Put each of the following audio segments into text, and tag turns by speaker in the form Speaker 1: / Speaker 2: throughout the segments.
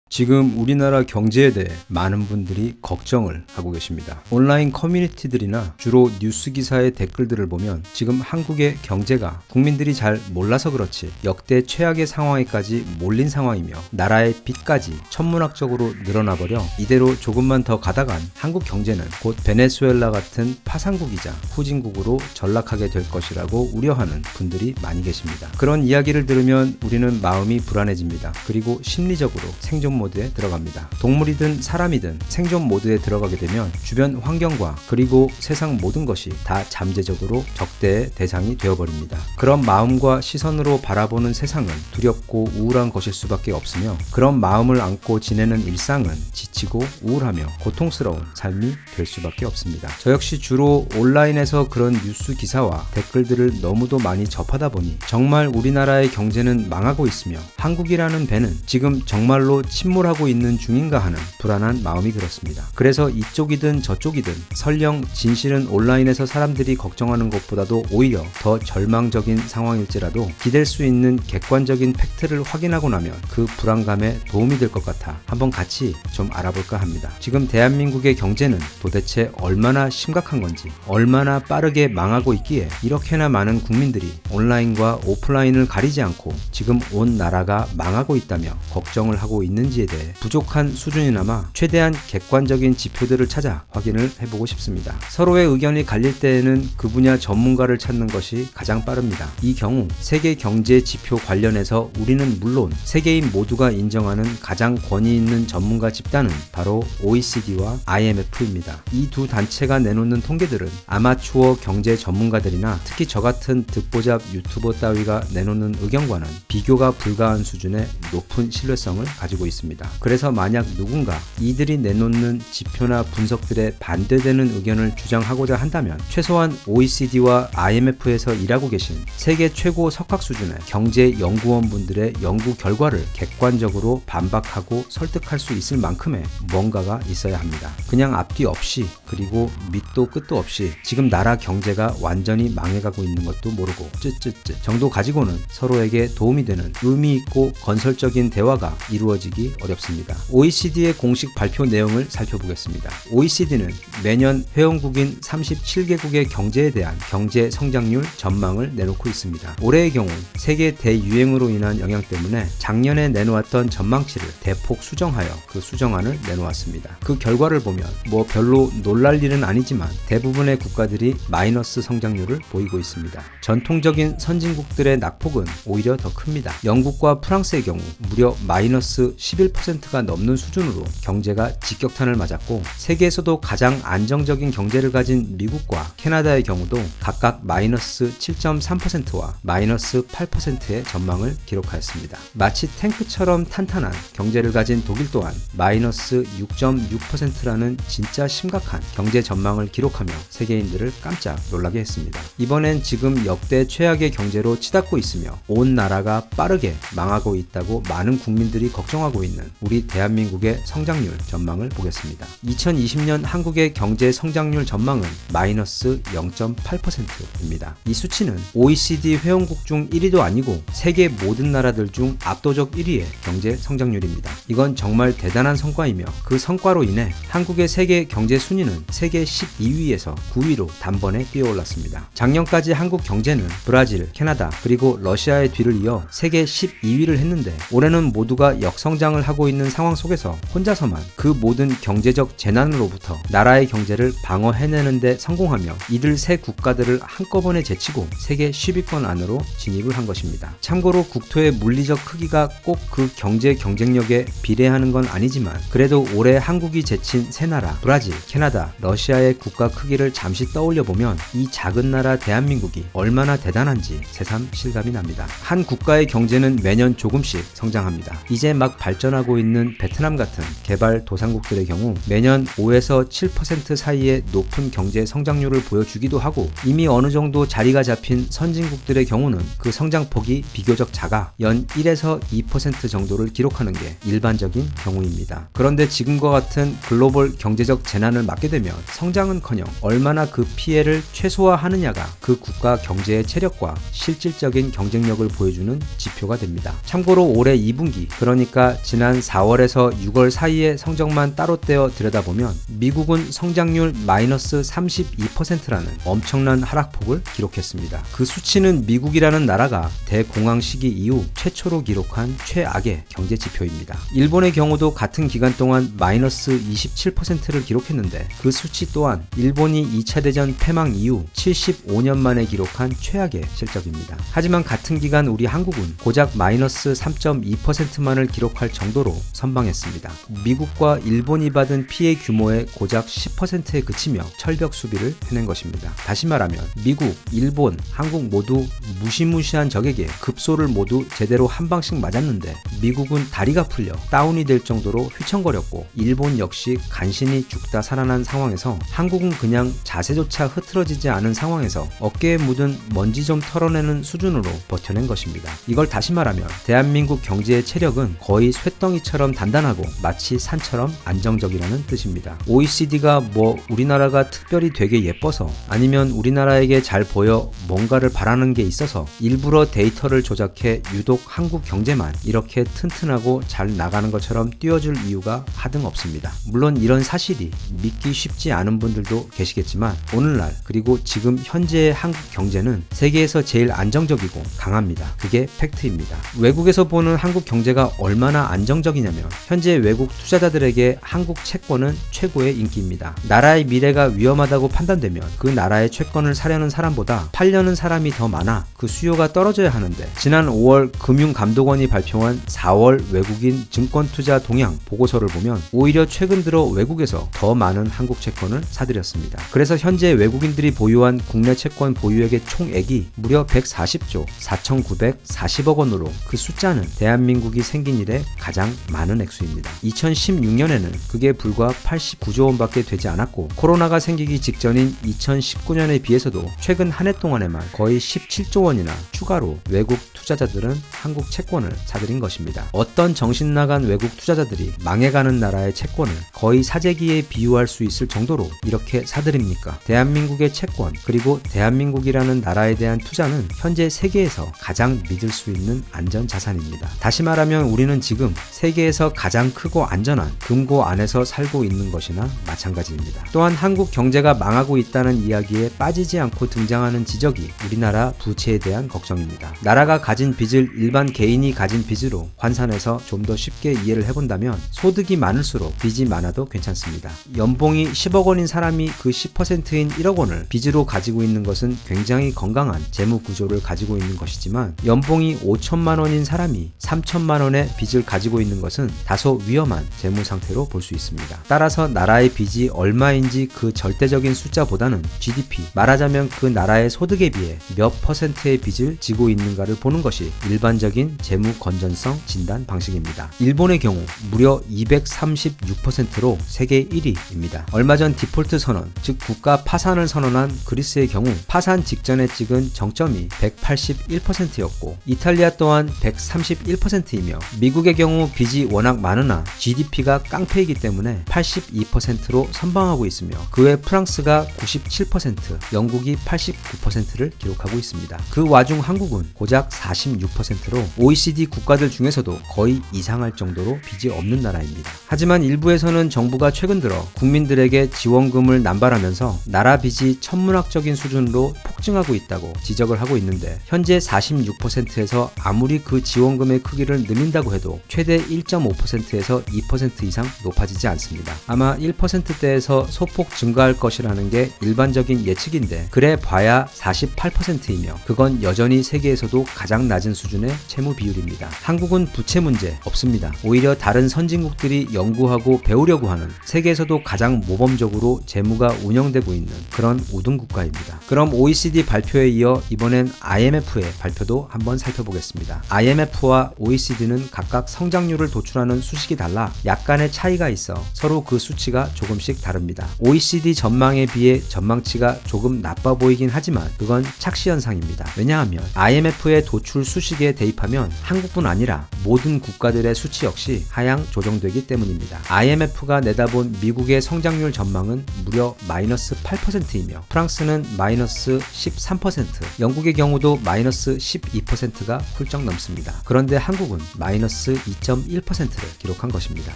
Speaker 1: 지금 우리나라 경제에 대해 많은 분들이 걱정을 하고 계십니다. 온라인 커뮤니티들이나 주로 뉴스 기사의 댓글들을 보면 지금 한국의 경제가 국민들이 잘 몰라서 그렇지 역대 최악의 상황에까지 몰린 상황이며 나라의 빚까지 천문학적으로 늘어나버려 이대로 조금만 더 가다간 한국 경제는 곧 베네수엘라 같은 파산국이자 후진국으로 전락하게 될 것이라고 우려하는 분들이 많이 계십니다. 그런 이야기를 들으면 우리는 마음이 불안해집니다. 그리고 심리적으로 생존 모드에 들어갑니다. 동물이든 사람이든 생존 모드에 들어가게 되면 주변 환경과 그리고 세상 모든 것이 다 잠재적으로 적대의 대상이 되어버립니다. 그런 마음과 시선으로 바라보는 세상은 두렵고 우울한 것일 수밖에 없으며 그런 마음을 안고 지내는 일상은 지치고 우울하며 고통스러운 삶이 될 수밖에 없습니다. 저 역시 주로 온라인에서 그런 뉴스 기사와 댓글들을 너무도 많이 접하다 보니 정말 우리나라의 경제는 망하고 있으며 한국이라는 배는 지금 정말로 침몰하고 있는 중인가 하는 불안한 마음이 들었습니다. 그래서 이쪽이든 저쪽이든 설령 진실은 온라인에서 사람들이 걱정하는 것보다도 오히려 더 절망적인 상황일지라도 기댈 수 있는 객관적인 팩트를 확인하고 나면 그 불안감에 도움이 될 것 같아 한번 같이 좀 알아볼까 합니다. 지금 대한민국의 경제는 도대체 얼마나 심각한 건지, 얼마나 빠르게 망하고 있기에 이렇게나 많은 국민들이 온라인과 오프라인을 가리지 않고 지금 온 나라가 망하고 있다며 걱정을 하고 있는지에 대해 부족한 수준이나마 최대한 객관적인 지표들을 찾아 확인을 해보고 싶습니다. 서로의 의견이 갈릴 때에는 그 분야 전문가를 찾는 것이 가장 빠릅니다. 이 경우 세계 경제 지표 관련해서 우리는 물론 세계인 모두가 인정하는 가장 권위 있는 전문가 집단은 바로 OECD와 IMF입니다. 이 두 단체가 내놓는 통계들은 아마추어 경제 전문가들이나 특히 저 같은 듣보잡 유튜버 따위가 내놓는 의견과는 비교가 불가한 수준의 높은 신뢰성을 가지고 있습니다. 그래서 만약 누군가 이들이 내놓는 지표나 분석들에 반대되는 의견을 주장하고자 한다면 최소한 OECD와 IMF에서 일하고 계신 세계 최고 석학 수준의 경제 연구원분들의 연구 결과를 객관적으로 반박하고 설득할 수 있을 만큼의 뭔가가 있어야 합니다. 그냥 앞뒤 없이 그리고 밑도 끝도 없이 지금 나라 경제가 완전히 망해가고 있는 것도 모르고 쯧쯧쯧 정도 가지고는 서로에게 도움이 되는 의미 있고 건설적인 대화가 이루어지기 어렵습니다. OECD의 공식 발표 내용을 살펴보겠습니다. OECD는 매년 회원국인 37개국의 경제에 대한 경제 성장률 전망을 내놓고 있습니다. 올해의 경우 세계 대유행으로 인한 영향 때문에 작년에 내놓았던 전망치를 대폭 수정하여 그 수정안을 내놓았습니다. 그 결과를 보면 별로 놀랄 일은 아니지만 대부분의 국가들이 마이너스 성장률을 보이고 있습니다. 전통적인 선진국들의 낙폭은 오히려 더 큽니다. 영국과 프랑스의 경우 무려 마이너스 11%가 넘는 수준으로 경제가 직격탄을 맞았고 세계에서도 가장 안정적인 경제를 가진 미국과 캐나다의 경우도 각각 마이너스 7.3%와 마이너스 8%의 전망을 기록하였습니다. 마치 탱크처럼 탄탄한 경제를 가진 독일 또한 마이너스 6.6%라는 진짜 심각한 경제 전망을 기록하며 세계인들을 깜짝 놀라게 했습니다. 이번엔 지금 역대 최악의 경제로 치닫고 있으며 온 나라가 빠르게 망하고 있다고 많은 국민들이 걱정하고 있는 우리 대한민국의 성장률 전망을 보겠습니다. 2020년 한국의 경제 성장률 전망은 마이너스 0.8%입니다. 이 수치는 OECD 회원국 중 1위도 아니고 세계 모든 나라들 중 압도적 1위의 경제 성장률입니다. 이건 정말 대단한 성과이며 그 성과로 인해 한국의 세계 경제 순위는 세계 12위에서 9위로 단번에 뛰어올랐습니다. 작년까지 한국 경제는 브라질, 캐나다 그리고 러시아의 뒤를 이어 세계 12위를 했는데 올해는 모두가 역성장을 하고 있는 상황 속에서 혼자서만 그 모든 경제적 재난으로부터 나라의 경제를 방어해내는 데 성공하며 이들 세 국가들을 한꺼번에 제치고 세계 10위권 안으로 진입을 한 것입니다. 참고로 국토의 물리적 크기가 꼭 그 경제 경쟁력에 비례하는 건 아니지만 그래도 올해 한국이 제친 세 나라 브라질, 캐나다, 러시아의 국가 크기를 잠시 떠올려보면 이 작은 나라 대한민국이 얼마나 대단한지 새삼 실감이 납니다. 한 국가의 경제는 매년 조금씩 성장합니다. 이제 막 발전하고 있는 베트남 같은 개발도상국들의 경우 매년 5에서 7% 사이의 높은 경제 성장률을 보여주기도 하고 이미 어느 정도 자리가 잡힌 선진국들의 경우는 그 성장폭이 비교적 작아 연 1에서 2% 정도를 기록하는 게 일반적인 경우입니다. 그런데 지금과 같은 글로벌 경제적 재난을 맞게 되면 성장은커녕 얼마나 그 피해를 최소화하느냐가 그 국가 경제의 체력과 실질적인 경쟁력을 보여주는 지표가 됩니다. 참고로 올해 2분기 그러니까 지난 지난 4월에서 6월 사이의 성적만 따로 떼어 들여다보면 미국은 성장률 마이너스 32%라는 엄청난 하락폭을 기록했습니다. 그 수치는 미국이라는 나라가 대공황 시기 이후 최초로 기록한 최악의 경제 지표입니다. 일본의 경우도 같은 기간 동안 마이너스 27%를 기록했는데 그 수치 또한 일본이 2차 대전 패망 이후 75년 만에 기록한 최악의 실적입니다. 하지만 같은 기간 우리 한국은 고작 마이너스 3.2%만을 기록할 정도로 선방했습니다. 미국과 일본이 받은 피해 규모의 고작 10%에 그치며 철벽 수비를 해낸 것입니다. 다시 말하면 미국, 일본, 한국 모두 무시무시한 적에게 급소를 모두 제대로 한 방씩 맞았는데 미국은 다리가 풀려 다운이 될 정도로 휘청거렸고 일본 역시 간신히 죽다 살아난 상황에서 한국은 그냥 자세조차 흐트러지지 않은 상황에서 어깨에 묻은 먼지 좀 털어내는 수준으로 버텨낸 것입니다. 이걸 다시 말하면 대한민국 경제의 체력은 거의 쇳덩이처럼 단단하고 마치 산처럼 안정적이라는 뜻입니다. OECD가 우리나라가 특별히 되게 예뻐서 아니면 우리나라에게 잘 보여 뭔가를 바라는 게 있어서 일부러 데이터를 조작해 유독 한국 경제만 이렇게 튼튼하고 잘 나가는 것처럼 띄워줄 이유가 하등 없습니다. 물론 이런 사실이 믿기 쉽지 않은 분들도 계시겠지만 오늘날 그리고 지금 현재의 한국 경제는 세계에서 제일 안정적이고 강합니다. 그게 팩트입니다. 외국에서 보는 한국 경제가 얼마나 안정적이냐면 현재 외국 투자자들에게 한국 채권은 최고의 인기입니다. 나라의 미래가 위험하다고 판단되면 그 나라의 채권을 사려는 사람보다 팔려는 사람이 더 많아 그 수요가 떨어져야 하는데 지난 5월 금융감독원이 발표한 4월 외국인 증권투자 동향 보고서를 보면 오히려 최근 들어 외국에서 더 많은 한국 채권을 사들였습니다. 그래서 현재 외국인들이 보유한 국내 채권 보유액의 총액이 무려 140조 4,940억 원으로 그 숫자는 대한민국이 생긴 이래 가장 많은 액수입니다. 2016년에는 그게 불과 89조 원밖에 되지 않았고 코로나가 생기기 직전인 2019년에 비해서도 최근 한 해 동안에만 거의 17조 원이나 추가로 외국 투자자들은 한국 채권을 사들인 것입니다. 어떤 정신나간 외국 투자자들이 망해가는 나라의 채권을 거의 사재기에 비유할 수 있을 정도로 이렇게 사들입니까? 대한민국의 채권 그리고 대한민국이라는 나라에 대한 투자는 현재 세계에서 가장 믿을 수 있는 안전 자산입니다. 다시 말하면 우리는 지금 세계에서 가장 크고 안전한 금고 안에서 살고 있는 것이나 마찬가지입니다. 또한 한국 경제가 망하고 있다는 이야기에 빠지지 않고 등장하는 지적이 우리나라 부채에 대한 걱정입니다. 나라가 가진 빚을 일반 개인이 가진 빚으로 환산해서 좀 더 쉽게 이해를 해본다면 소득이 많을수록 빚이 많아도 괜찮습니다. 연봉이 10억 원인 사람이 그 10%인 1억 원을 빚으로 가지고 있는 것은 굉장히 건강한 재무 구조를 가지고 있는 것이지만 연봉이 5천만 원인 사람이 3천만 원의 빚을 가지고 있는 것은 다소 위험한 재무 상태로 볼 수 있습니다. 따라서 나라의 빚이 얼마인지 그 절대적인 숫자보다는 GDP, 말하자면 그 나라의 소득에 비해 몇 퍼센트의 빚을 지고 있는가를 보는 것이 일반적인 재무 건전성 진단 방식입니다. 일본의 경우 무려 236%로 세계 1위입니다. 얼마 전 디폴트 선언, 즉 국가 파산을 선언한 그리스의 경우 파산 직전에 찍은 정점이 181%였고 이탈리아 또한 131%이며 미국의 경우 빚이 워낙 많으나 GDP가 깡패이기 때문에 82%로 선방하고 있으며 그 외 프랑스가 97%, 영국이 89%를 기록하고 있습니다. 그 와중 한국은 고작 46%로 OECD 국가들 중에서도 거의 이상할 정도로 빚이 없는 나라입니다. 하지만 일부에서는 정부가 최근 들어 국민들에게 지원금을 남발하면서 나라 빚이 천문학적인 수준으로 폭증하고 있다고 지적을 하고 있는데 현재 46%에서 아무리 그 지원금의 크기를 늘린다고 해도 최대 1.5%에서 2% 이상 높아지지 않습니다. 아마 1%대에서 소폭 증가할 것이라는 게 일반적인 예측인데 그래 봐야 48%이며 그건 여전히 세계에서도 가장 낮은 수준의 채무 비율입니다. 한국은 부채 문제 없습니다. 오히려 다른 선진국들이 연구하고 배우려고 하는 세계에서도 가장 모범적으로 재무가 운영되고 있는 그런 우등 국가입니다. 그럼 OECD 발표에 이어 이번엔 IMF의 발표도 한번 살펴보겠습니다. IMF와 OECD는 각각 성장률을 도출하는 수식이 달라 약간의 차이가 있어 서로 그 수치가 조금씩 다릅니다. OECD 전망에 비해 전망치가 조금 나빠 보이긴 하지만 그건 착시 현상입니다. 왜냐하면 IMF의 도출 수식에 대입하면 한국뿐 아니라 모든 국가들의 수치 역시 하향 조정되기 때문입니다. IMF가 내다본 미국의 성장률 전망은 무려 마이너스 8%이며 프랑스는 마이너스 13%, 영국의 경우도 마이너스 12%가 훌쩍 넘습니다. 그런데 한국은 마이너스 2.1%를 기록한 것입니다.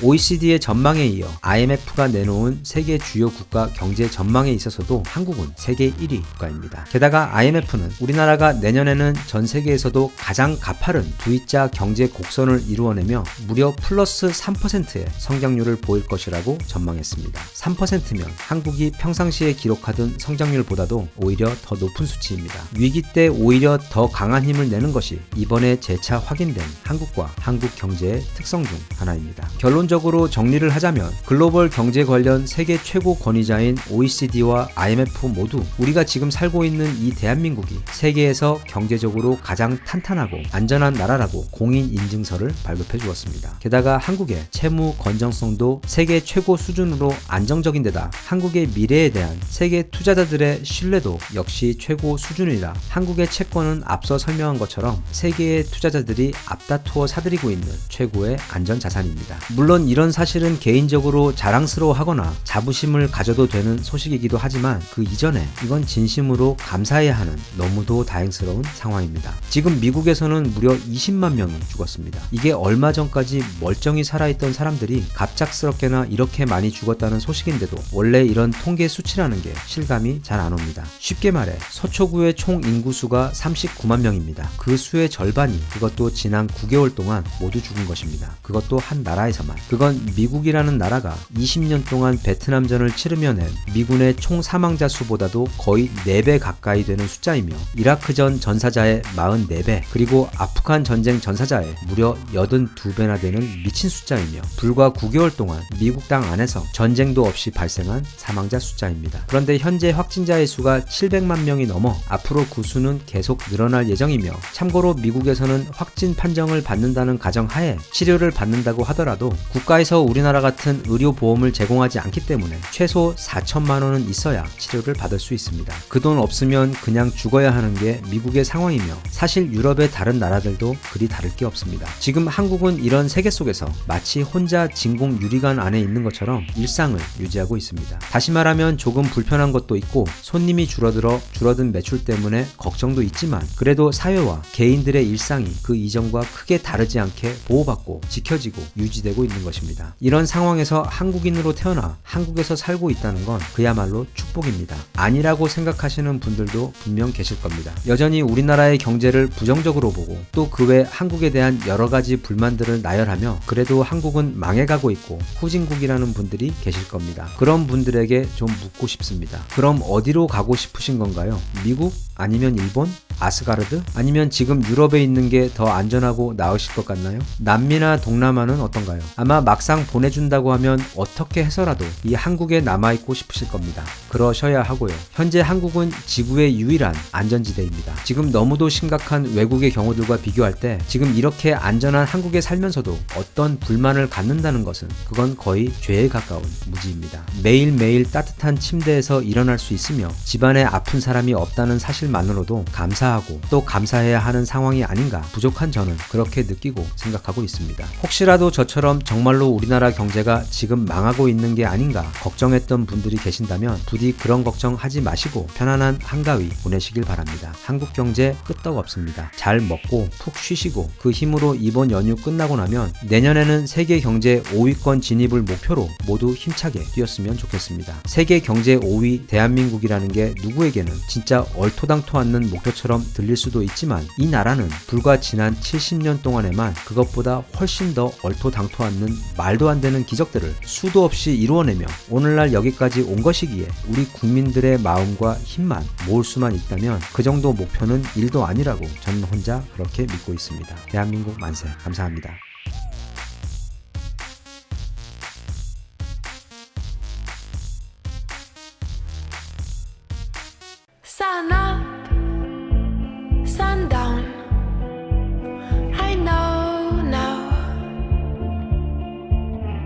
Speaker 1: OECD의 전망에 이어 IMF가 내놓은 세계 주요 국가 경제 전망에 있어서도 한국은 세계 1위 국가입니다. 게다가 IMF는 우리나라가 내년에는 전 세계에서도 가장 가파른 V자 경제 곡선을 이루어내며 무려 플러스 3%의 성장률을 보일 것이라고 전망했습니다. 3%면 한국이 평상시에 기록하던 성장률보다도 오히려 더 높은 수치입니다. 위기 때 오히려 더 강한 힘을 내는 것이 이번에 재차 확인된 한국과 한국 경제의 특성 중 하나입니다. 결론적으로 정리를 하자면 글로벌 경제 관련 세계 최고 권위자인 OECD와 IMF 모두 우리가 지금 살고 있는 이 대한민국이 세계에서 경제적으로 가장 탄탄하고 안전한 나라라고 공인 인증서를 발급해 주었습니다. 게다가 한국의 채무 건전성도 세계 최고 수준으로 안정적인 데다 한국의 미래에 대한 세계 투자자들의 신뢰도 역시 최고 수준이라 한국의 채권은 앞서 설명한 것처럼 세계의 투자자들이 앞다투어 사들이고 있는 최고의 안전자산입니다. 물론 이런 사실은 개인적으로 자랑스러워하거나 자부심을 가져도 되는 소식이기도 하지만 그 이전에 이건 진심으로 감사해야 하는 너무도 다행스러운 상황입니다. 지금 미국에서는 무려 20만 명이 죽었습니다. 이게 얼마 전까지 멀쩡히 살아있던 사람들이 갑작스럽게나 이렇게 많이 죽었다는 소식인데도 원래 이런 통계 수치라는 게 실감이 잘 안 옵니다. 쉽게 말해 서초구의 총 인구수가 39만 명입니다. 그 수의 절반이 그것도 지난 9개월 동안 모두 죽은 것입니다. 그것도 한 나라에서만. 그건 미국이라는 나라가 20년 동안 베트남전을 치르며 낸 미군의 총 사망자 수보다도 거의 4배 가까이 되는 숫자이며 이라크전 전사자의 44배 그리고 아프간 전쟁 전사자의 무려 82배나 되는 미친 숫자이며 불과 9개월 동안 미국 땅 안에서 전쟁도 없이 발생한 사망자 숫자입니다. 그런데 현재 확진자의 수가 700만 명이 넘어 앞으로 그 수는 계속 늘어날 예정이며 참고로 미국에서는 확진 판정을 받는다는 가정하에 치료를 받는다고 하더라도 국가에서 우리나라 같은 의료보험을 제공하지 않기 때문에 최소 4천만 원은 있어야 치료를 받을 수 있습니다. 그 돈 없으면 그냥 죽어야 하는 게 미국의 상황이며 사실 유럽의 다른 나라들도 그리 다를 게 없습니다. 지금 한국은 이런 세계 속에서 마치 혼자 진공 유리관 안에 있는 것처럼 일상을 유지하고 있습니다. 다시 말하면 조금 불편한 것도 있고 손님이 줄어든 매출 때문에 걱정도 있지만 그래도 사회와 개인들의 일상이 그 이전과 크게 다르지 않게 보호받고 지켜지고 유지되고 있는 것입니다. 이런 상황에서 한국인으로 태어나 한국에서 살고 있다는 건 그야말로 축복입니다. 아니라고 생각하시는 분들도 분명 계실 겁니다. 여전히 우리나라의 경제를 부정적으로 보고 또 그 외 한국에 대한 여러 가지 불만들을 나열하며 그래도 한국은 망해가고 있고 후진국이라는 분들이 계실 겁니다. 그런 분들에게 좀 묻고 싶습니다. 그럼 어디로 가고 싶으신 건가요? 미국? 아니면 일본? 아스가르드? 아니면 지금 유럽에 있는 게 더 안전하고 나으실 것 같나요? 남미나 동남아는 어떤가요? 아마 막상 보내준다고 하면 어떻게 해서라도 이 한국에 남아있고 싶으실 겁니다. 그러셔야 하고요. 현재 한국은 지구의 유일한 안전지대입니다. 지금 너무도 심각한 외국의 경우들과 비교할 때 지금 이렇게 안전한 한국에 살면서도 어떤 불만을 갖는다는 것은 그건 거의 죄에 가까운 무지입니다. 매일매일 따뜻한 침대에서 일어날 수 있으며 집안에 아픈 사람이 없다는 사실만으로도 감사하고 또 감사해야 하는 상황이 아닌가 부족한 저는 그렇게 느끼고 생각하고 있습니다. 혹시라도 저처럼 정말로 우리나라 경제가 지금 망하고 있는 게 아닌가 걱정했던 분들이 계신다면 부디 그런 걱정하지 마시고 편안한 한가위 보내시길 바랍니다. 한국 경제 끄떡 없습니다. 잘 먹고 푹 쉬시고 그 힘으로 이번 연휴 끝나고 나면 내년에는 세계 경제 5위권 진입을 목표로 모두 힘차게 뛰었으면 좋겠습니다. 세계 경제 5위 대한민국이라는 게 누구에게는 진짜 얼토당토 않는 목표처럼 들릴 수도 있지만 이 나라는 불과 지난 70년 동안에만 그것보다 훨씬 더 얼토당토 않는 말도 안 되는 기적들을 수도 없이 이루어내며 오늘날 여기까지 온 것이기에 우리 국민들의 마음과 힘만 모을 수만 있다면 그 정도 목표는 일도 아니라고 저는 혼자 그렇게 믿고 있습니다. 대한민국 만세. 감사합니다.